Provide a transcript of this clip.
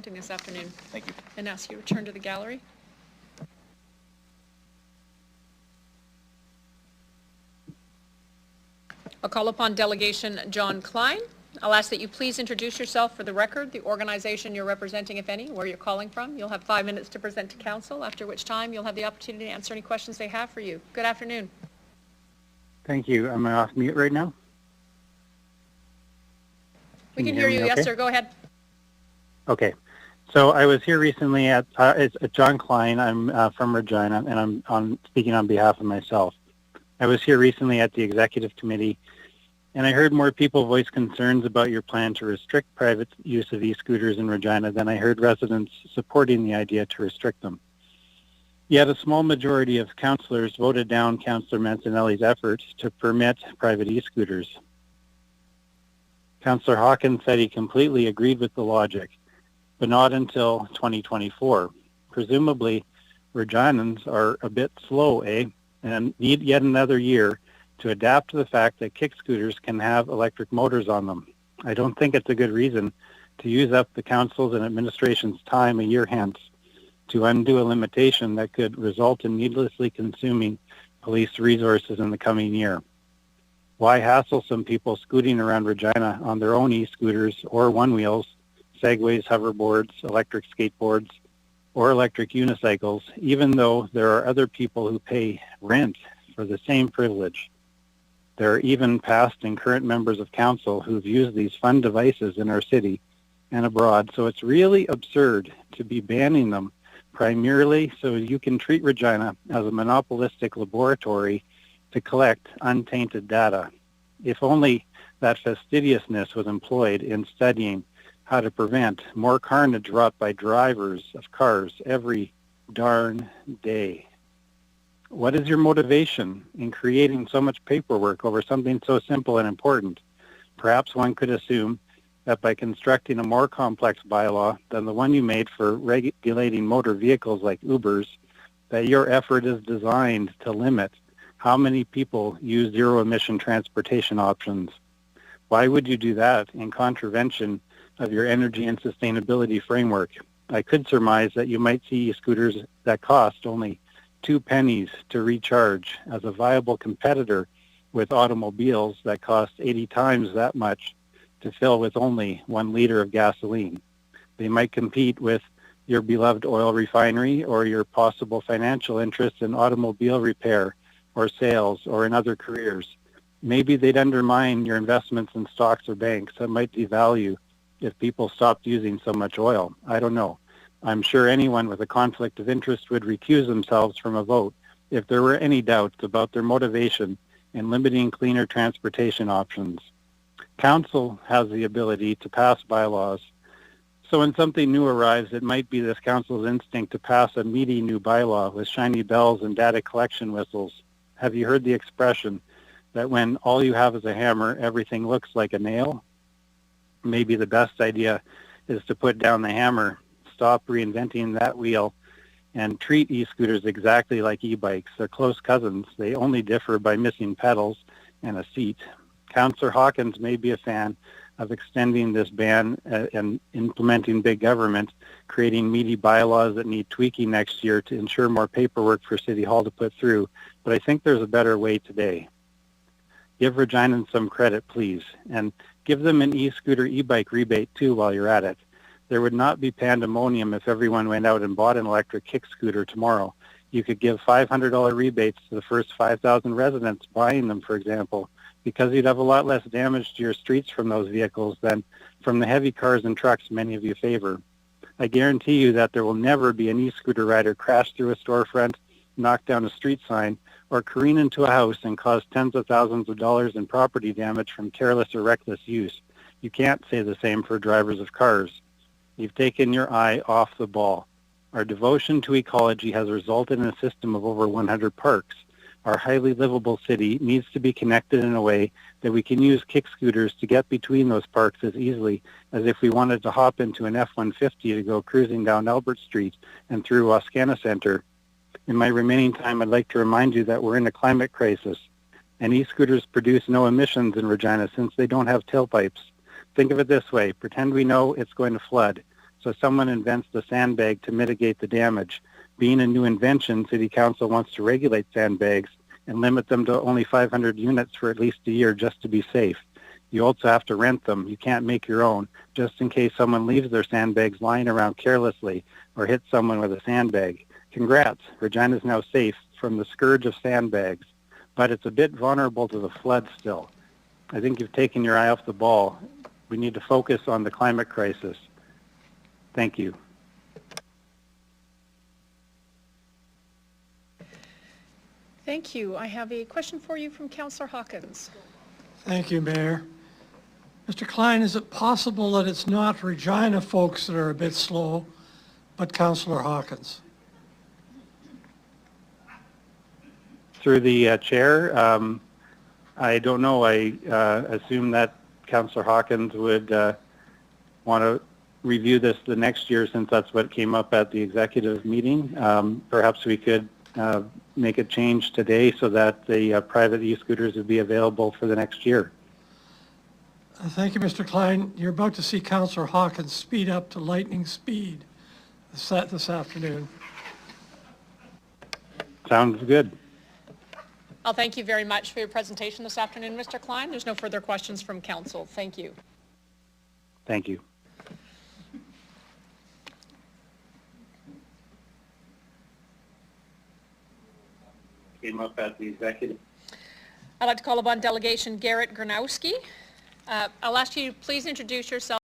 This afternoon. Thank you. And ask you to return to the gallery. I'll call upon Delegation John Klein. I'll ask that you please introduce yourself for the record, the organization you're representing, if any, where you're calling from. You'll have 5 minutes to present to council, after which time you'll have the opportunity to answer any questions they have for you. Good afternoon. Thank you. Am I off mute right now? We can hear you. Yes, okay? sir. Go ahead. Okay. So I was here recently at John Klein. I'm from Regina, and I'm speaking on behalf of myself. I was here recently at the executive committee, and I heard more people voice concerns about your plan to restrict private use of e-scooters in Regina than I heard residents supporting the idea to restrict them. Yet a small majority of councillors voted down Councillor Mancinelli's efforts to permit private e-scooters. Councillor Hawkins said he completely agreed with the logic, but not until 2024. Presumably, Reginans are a bit slow, and need yet another year to adapt to the fact that kick scooters can have electric motors on them. I don't think it's a good reason to use up the council's and administration's time a year hence to undo a limitation that could result in needlessly consuming police resources in the coming year. Why hassle some people scooting around Regina on their own e-scooters or one-wheels, segways, hoverboards, electric skateboards, or electric unicycles, even though there are other people who pay rent for the same privilege? There are even past and current members of council who've used these fun devices in our city and abroad, so it's really absurd to be banning them primarily so you can treat Regina as a monopolistic laboratory to collect untainted data. If only that fastidiousness was employed in studying how to prevent more carnage wrought by drivers of cars every darn day. What is your motivation in creating so much paperwork over something so simple and important? Perhaps one could assume that by constructing a more complex bylaw than the one you made for regulating motor vehicles like Ubers, that your effort is designed to limit how many people use zero-emission transportation options. Why would you do that in contravention of your energy and sustainability framework? I could surmise that you might see e-scooters that cost only 2 pennies to recharge as a viable competitor with automobiles that cost 80 times that much to fill with only 1 liter of gasoline. They might compete with your beloved oil refinery or your possible financial interests in automobile repair or sales or in other careers. Maybe they'd undermine your investments in stocks or banks that might devalue if people stopped using so much oil. I don't know. I'm sure anyone with a conflict of interest would recuse themselves from a vote if there were any doubts about their motivation in limiting cleaner transportation options. Council has the ability to pass bylaws. So when something new arrives, it might be this council's instinct to pass a meaty new bylaw with shiny bells and data collection whistles. Have you heard the expression that when all you have is a hammer, everything looks like a nail? Maybe the best idea is to put down the hammer, stop reinventing that wheel, and treat e-scooters exactly like e-bikes. They're close cousins. They only differ by missing pedals and a seat. Councillor Hawkins may be a fan of extending this ban and implementing big government, creating meaty bylaws that need tweaking next year to ensure more paperwork for City Hall to put through. But I think there's a better way today. Give Reginans some credit, please, and give them an e-scooter, e-bike rebate, too, while you're at it. There would not be pandemonium if everyone went out and bought an electric kick scooter tomorrow. You could give $500 rebates to the first 5,000 residents buying them, for example, because you'd have a lot less damage to your streets from those vehicles than from the heavy cars and trucks many of you favor. I guarantee you that there will never be an e-scooter rider crash through a storefront, knock down a street sign, or careen into a house and cause tens of thousands of dollars in property damage from careless or reckless use. You can't say the same for drivers of cars. You've taken your eye off the ball. Our devotion to ecology has resulted in a system of over 100 parks. Our highly livable city needs to be connected in a way that we can use kick scooters to get between those parks as easily as if we wanted to hop into an F-150 to go cruising down Albert Street and through Wascana Center. In my remaining time, I'd like to remind you that we're in a climate crisis, and e-scooters produce no emissions in Regina since they don't have tailpipes. Think of it this way. Pretend we know it's going to flood. so someone invents the sandbag to mitigate the damage. Being a new invention, City Council wants to regulate sandbags and limit them to only 500 units for at least a year just to be safe. You also have to rent them. You can't make your own, just in case someone leaves their sandbags lying around carelessly or hits someone with a sandbag. Congrats, Regina is now safe from the scourge of sandbags, but it's a bit vulnerable to the flood still. I think you've taken your eye off the ball. We need to focus on the climate crisis. Thank you. Thank you. I have a question for you from Councillor Hawkins. Thank you, Mayor. Mr. Klein, is it possible that it's not Regina folks that are a bit slow, but Councillor Hawkins? Through the chair, I don't know. I assume that Councillor Hawkins would want to review this the next year, since that's what came up at the executive meeting. Perhaps we could make a change today so that the private e-scooters would be available for the next year. Thank you, Mr. Klein. You're about to see Councillor Hawkins speed up to lightning speed this afternoon. Sounds good. I'll thank you very much for your presentation this afternoon, Mr. Klein. There's no further questions from council. Thank you. Thank you. Came up at the executive. I'd like to call upon Delegation Garrett Gronowski. I'll ask you to please introduce yourself